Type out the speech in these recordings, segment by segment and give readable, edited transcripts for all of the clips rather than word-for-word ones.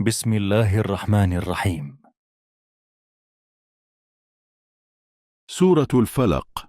بسم الله الرحمن الرحيم. سورة الفلق.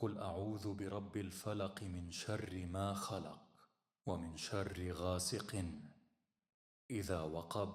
قل أعوذ برب الفلق من شر ما خلق ومن شر غاسق إذا وقب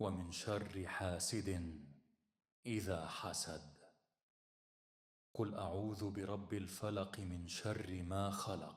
ومن شر حاسد إذا حسد. قل أعوذ برب الفلق من شر ما خلق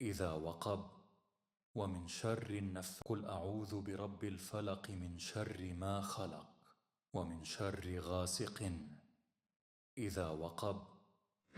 إذا وقب ومن شر قل أعوذ برب الفلق من شر ما خلق ومن شر غاسق إذا وقب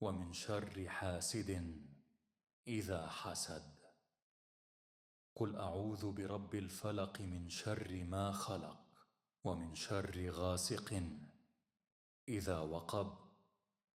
ومن شر حاسد إذا حسد. قل أعوذ برب الفلق من شر ما خلق ومن شر غاسق إذا وقب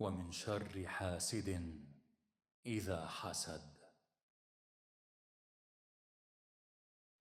ومن شر حاسد إذا حسد.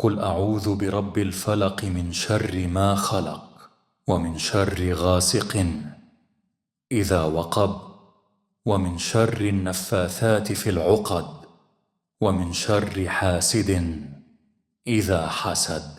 قل أعوذ برب الفلق من شر ما خلق ومن شر غاسق إذا وقب ومن شر النفاثات في العقد ومن شر حاسد إذا حسد.